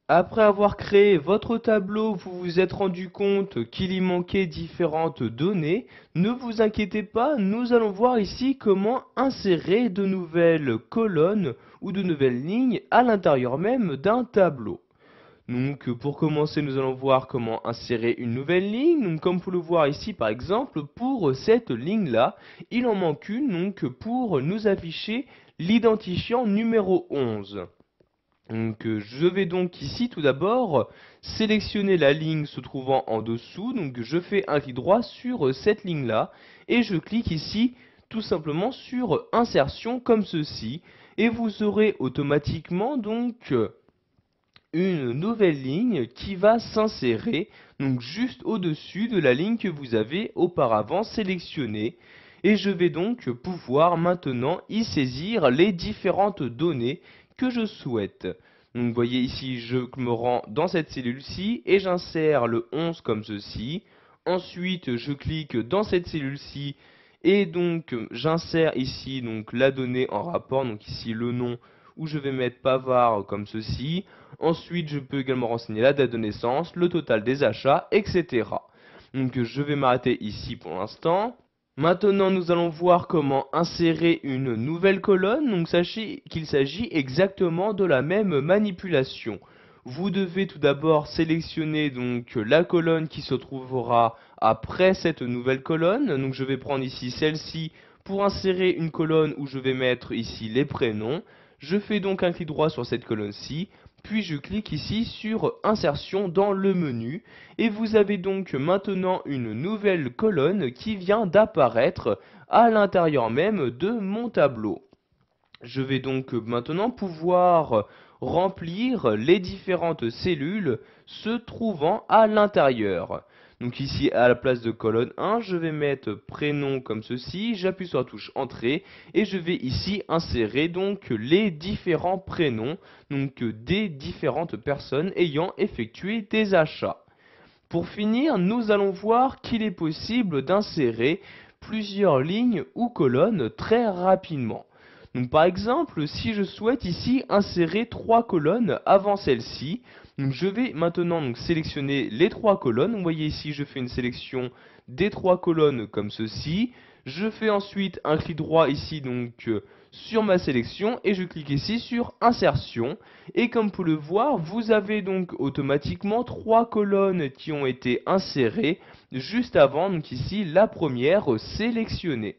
Après avoir créé votre tableau, vous vous êtes rendu compte qu'il y manquait différentes données. Ne vous inquiétez pas, nous allons voir ici comment insérer de nouvelles colonnes ou de nouvelles lignes à l'intérieur même d'un tableau. Donc pour commencer, nous allons voir comment insérer une nouvelle ligne. Donc comme vous pouvez le voir ici par exemple, pour cette ligne-là, il en manque une donc pour nous afficher l'identifiant numéro 11. Donc je vais donc ici tout d'abord sélectionner la ligne se trouvant en dessous. Donc je fais un clic droit sur cette ligne-là et je clique ici tout simplement sur insertion comme ceci. Et vous aurez automatiquement donc une nouvelle ligne qui va s'insérer donc juste au-dessus de la ligne que vous avez auparavant sélectionnée. Et je vais donc pouvoir maintenant y saisir les différentes données que je souhaite. Donc vous voyez ici, je me rends dans cette cellule-ci et j'insère le 11 comme ceci. Ensuite, je clique dans cette cellule-ci et donc j'insère ici donc la donnée en rapport, donc ici le nom où je vais mettre Pavard comme ceci. Ensuite, je peux également renseigner la date de naissance, le total des achats, etc. Donc je vais m'arrêter ici pour l'instant. Maintenant, nous allons voir comment insérer une nouvelle colonne. Donc sachez qu'il s'agit exactement de la même manipulation. Vous devez tout d'abord sélectionner donc la colonne qui se trouvera après cette nouvelle colonne. Donc je vais prendre ici celle-ci pour insérer une colonne où je vais mettre ici les prénoms. Je fais donc un clic droit sur cette colonne-ci, puis je clique ici sur insertion dans le menu et vous avez donc maintenant une nouvelle colonne qui vient d'apparaître à l'intérieur même de mon tableau. Je vais donc maintenant pouvoir remplir les différentes cellules se trouvant à l'intérieur. Donc ici à la place de colonne 1, je vais mettre prénom comme ceci, j'appuie sur la touche entrée et je vais ici insérer donc les différents prénoms donc des différentes personnes ayant effectué des achats. Pour finir, nous allons voir qu'il est possible d'insérer plusieurs lignes ou colonnes très rapidement. Donc par exemple, si je souhaite ici insérer trois colonnes avant celle-ci, je vais maintenant donc sélectionner les trois colonnes. Vous voyez ici, je fais une sélection des trois colonnes comme ceci. Je fais ensuite un clic droit ici donc sur ma sélection et je clique ici sur insertion. Et comme vous pouvez le voir, vous avez donc automatiquement trois colonnes qui ont été insérées juste avant, donc ici la première sélectionnée.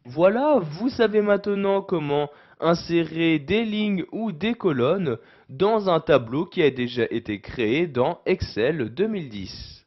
Voilà, vous savez maintenant comment insérer des lignes ou des colonnes dans un tableau qui a déjà été créé dans Excel 2010.